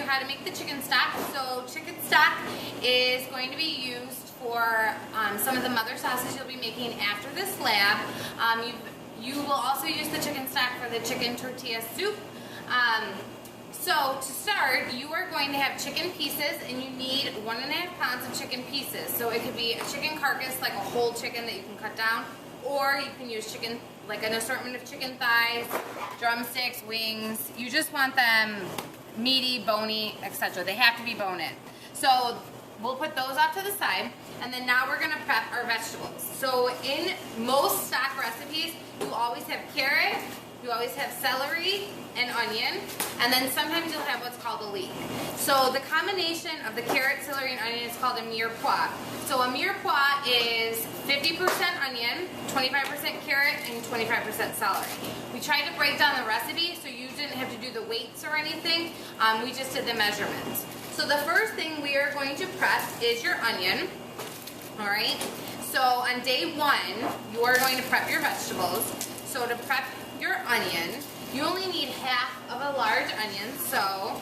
how to make the chicken stock. So chicken stock is going to be used for some of the mother sauces you'll be making after this lab. You will also use the chicken stock for the chicken tortilla soup. So to start, you are going to have chicken pieces, and you need 1.5 pounds of chicken pieces. So it could be a chicken carcass, like a whole chicken that you can cut down, or you can use chicken, like an assortment of chicken thighs, drumsticks, wings. You just want them meaty, bony, etc. They have to be bone-in. So we'll put those off to the side, and then now we're gonna prep our vegetables. So in most stock recipes, you always have carrot, you always have celery and onion, and then sometimes you'll have what's called a leek. So the combination of the carrot, celery, and onion is called a mirepoix. So a mirepoix is 50% onion, 25% carrot, and 25% celery. We tried to break down the recipe so you didn't have to do the weights or anything. We just did the measurements. So the first thing we are going to prep is your onion. All right. So on day 1, you are going to prep your vegetables. So to prep your onion, you only need half of a large onion. So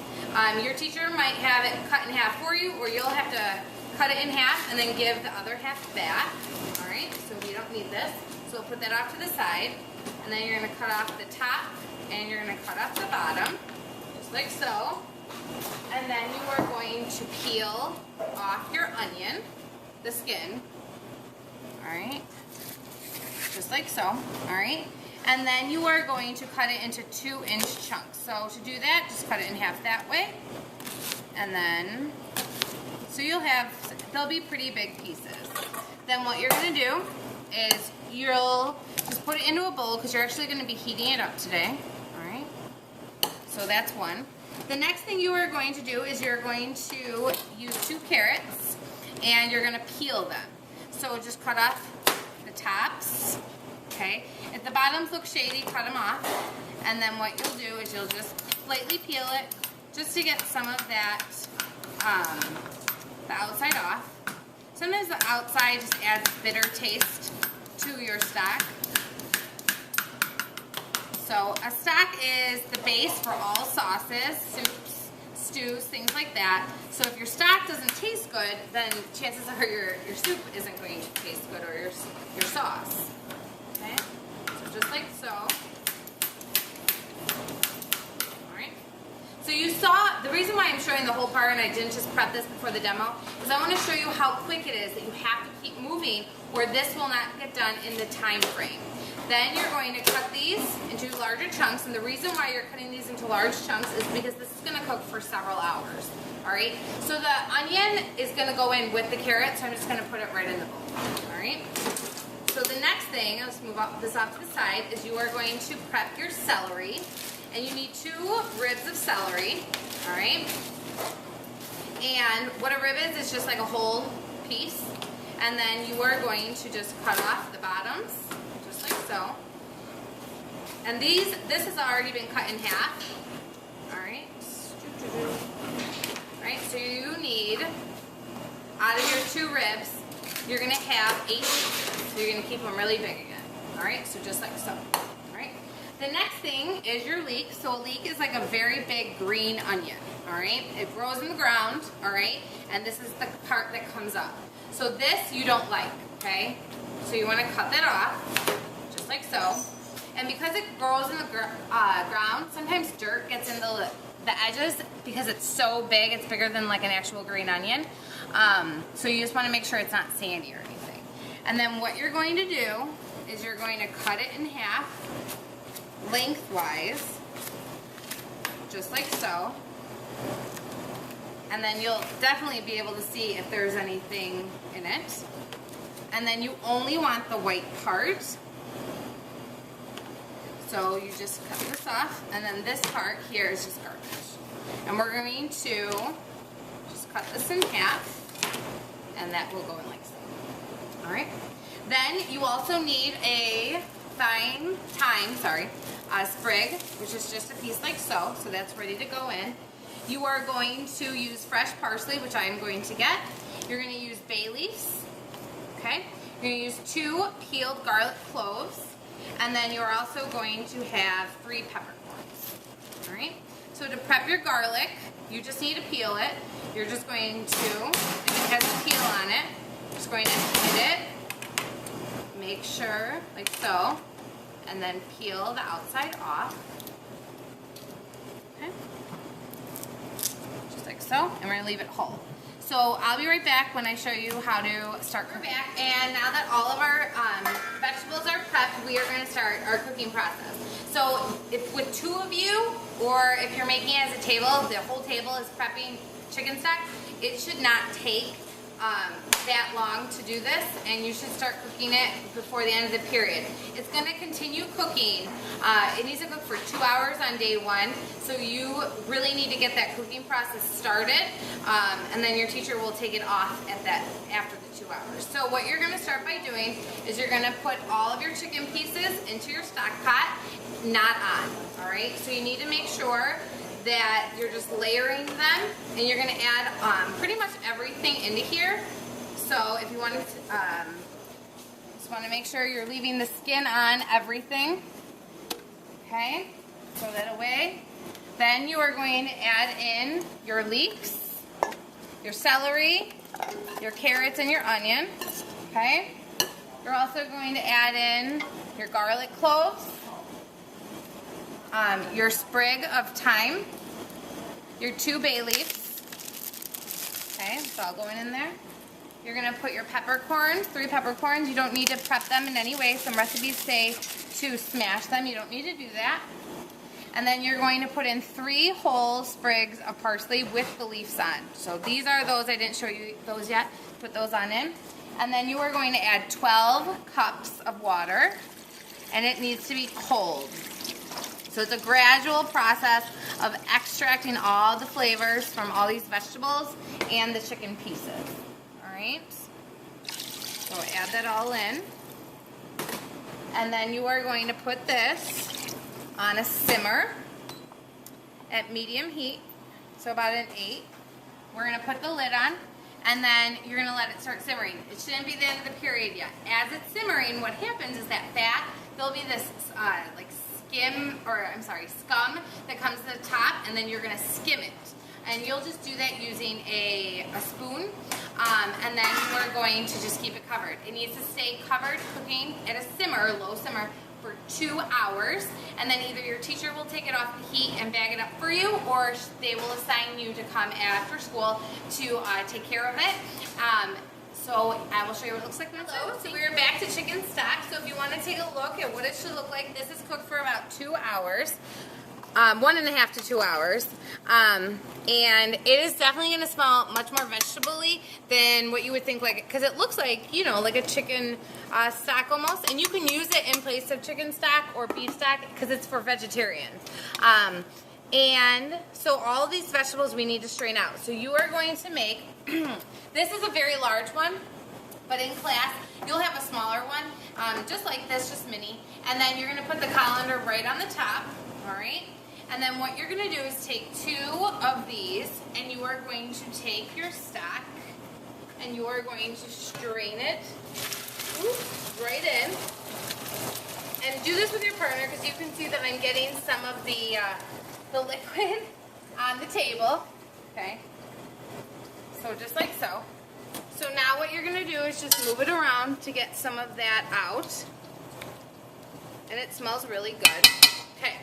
your teacher might have it cut in half for you, or you'll have to cut it in half and then give the other half back. All right, so we don't need this. So we'll put that off to the side, and then you're going to cut off the top, and you're going to cut off the bottom, just like so. And then you are going to peel off your onion, the skin. All right, just like so. All right. And then you are going to cut it into 2-inch chunks. So to do that, just cut it in half that way. And then, so they'll be pretty big pieces. Then what you're gonna do is you'll just put it into a bowl, because you're actually gonna be heating it up today. All right, so that's one. The next thing you are going to do is you're going to use 2 carrots, and you're gonna peel them. So just cut off the tops. Okay, if the bottoms look shady, cut them off. And then what you'll do is you'll just lightly peel it, just to get some of that, the outside off. Sometimes the outside just adds bitter taste to your stock. So a stock is the base for all sauces, soups, stews, things like that. So if your stock doesn't taste good, then chances are your soup isn't going to taste good, or your sauce. Okay, so just like so. Alright. So you saw, the reason why I'm showing the whole part and I didn't just prep this before the demo is I want to show you how quick it is that you have to keep moving, or this will not get done in the time frame. Then you're going to cut these into larger chunks, and the reason why you're cutting these into large chunks is because this is going to cook for several hours. Alright, so the onion is going to go in with the carrot, so I'm just going to put it right in the bowl. Alright. So the next thing, let's move this off to the side, is you are going to prep your celery. And you need 2 ribs of celery, all right? And what a rib is just like a whole piece. And then you are going to just cut off the bottoms, just like so. And this has already been cut in half, all right? All right, so you need, out of your 2 ribs, you're gonna have 8 pieces. So you're gonna keep them really big again. All right, so just like so. All right. The next thing is your leek. So a leek is like a very big green onion. All right. It grows in the ground. All right. And this is the part that comes up. So this you don't like. Okay. So you want to cut that off, just like so. And because it grows in the ground, sometimes dirt gets in the edges because it's so big. It's bigger than like an actual green onion. So you just want to make sure it's not sandy or anything. And then what you're going to do is you're going to cut it in half lengthwise, just like so. And then you'll definitely be able to see if there's anything in it. And then you only want the white part. So you just cut this off, and then this part here is just garbage. And we're going to just cut this in half, and that will go in like so. All right. Then you also need a thyme sprig, which is just a piece like so. So that's ready to go in. You are going to use fresh parsley, which I am going to get. You're going to use bay leaves. Okay. You're going to use 2 peeled garlic cloves. And then you're also going to have 3 peppercorns. All right. So to prep your garlic, you just need to peel it. You're just going to, if it has a peel on it, just going to hit it, make sure, like so, and then peel the outside off. Okay. Just like so, and we're gonna leave it whole. So I'll be right back when I show you how to start cooking. We're back, and now that all of our vegetables are prepped, we are going to start our cooking process. So if with 2 of you, or if you're making it as a table, the whole table is prepping chicken stock, it should not take that long to do this, and you should start cooking it before the end of the period. It's going to continue cooking. It needs to cook for 2 hours on day 1, so you really need to get that cooking process started, and then your teacher will take it off at that after the 2 hours. So what you're going to start by doing is you're going to put all of your chicken pieces into your stock pot, not on. All right, so you need to make sure that you're just layering them, and you're going to add pretty much everything into here. So if you want to, just want to make sure you're leaving the skin on everything. Okay, throw that away. Then you are going to add in your leeks, your celery, your carrots, and your onion. Okay, you're also going to add in your garlic cloves, your sprig of thyme, your 2 bay leaves. Okay, it's all going in there. You're going to put your peppercorns, 3 peppercorns. You don't need to prep them in any way. Some recipes say to smash them. You don't need to do that. And then you're going to put in 3 whole sprigs of parsley with the leaves on. So these are those. I didn't show you those yet. Put those on in. And then you are going to add 12 cups of water, and it needs to be cold. So it's a gradual process of extracting all the flavors from all these vegetables and the chicken pieces. All right, so add that all in. And then you are going to put this on a simmer at medium heat, so about an 8. We're going to put the lid on, and then you're going to let it start simmering. It shouldn't be the end of the period yet. As it's simmering, what happens is that fat, there'll be this like scum that comes to the top, and then you're going to skim it. And you'll just do that using a spoon, and then you are going to just keep it covered. It needs to stay covered, cooking at a simmer, low simmer, for 2 hours, and then either your teacher will take it off the heat and bag it up for you, or they will assign you to come after school to take care of it. So I will show you what it looks like. So we're back to chicken stock. So if you want to take a look at what it should look like, this is cooked for about 2 hours. 1.5 to 2 hours. And it is definitely going to smell much more vegetable-y than what you would think, like, because it looks like, you know, like a chicken stock almost. And you can use it in place of chicken stock or beef stock because it's for vegetarians. And so all of these vegetables we need to strain out. So you are going to make, this is a very large one, but in class you'll have a smaller one, just like this, just mini. And then you're going to put the colander right on the top, all right? And then what you're going to do is take 2 of these, and you are going to take your stock, and you are going to strain it right in. And do this with your partner, because you can see that I'm getting some of the liquid on the table. Okay, so just like so. So now what you're going to do is just move it around to get some of that out. And it smells really good. Okay,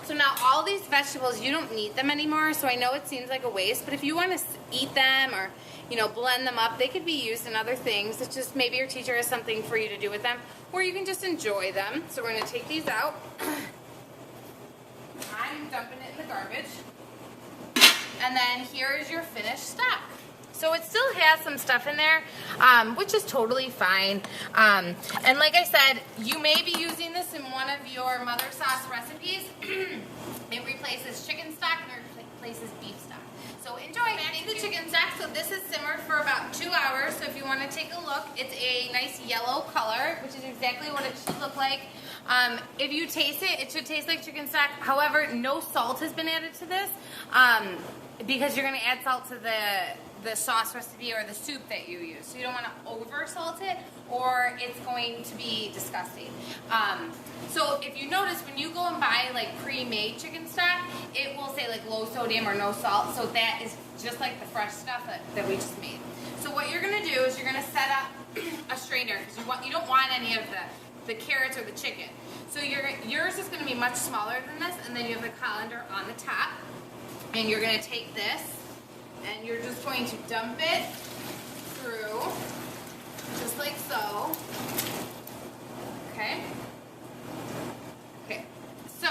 so now all these vegetables, you don't need them anymore, so I know it seems like a waste, but if you want to eat them or, you know, blend them up, they could be used in other things. It's just maybe your teacher has something for you to do with them, or you can just enjoy them. So we're going to take these out. I'm dumping it in the garbage. And then here is your finished stock. So it still has some stuff in there, which is totally fine. And like I said, you may be using this in one of your mother sauce recipes. It replaces chicken stock and it replaces beef stock. So enjoy. Back to the chicken stock. So this is simmered for about 2 hours. So if you want to take a look, it's a nice yellow color, which is exactly what it should look like. If you taste it, it should taste like chicken stock. However, no salt has been added to this because you're going to add salt to the sauce recipe or the soup that you use. So you don't want to over salt it or it's going to be disgusting. So if you notice, when you go and buy like pre-made chicken stock, it will say like low sodium or no salt. So that is just like the fresh stuff that we just made. So what you're gonna do is you're gonna set up a strainer because you don't want any of the carrots or the chicken. So yours is gonna be much smaller than this, and then you have the colander on the top. And you're gonna take this and you're just going to dump it through, just like so. Okay? Okay. So,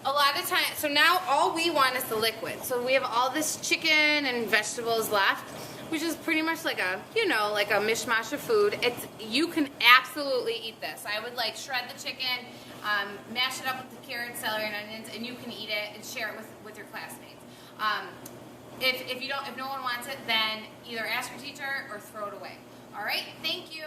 a lot of times, so now all we want is the liquid. So we have all this chicken and vegetables left, which is pretty much like a, you know, like a mishmash of food. You can absolutely eat this. I would like shred the chicken, mash it up with the carrots, celery, and onions, and you can eat it and share it with your classmates. If no one wants it, then either ask your teacher or throw it away. All right, thank you.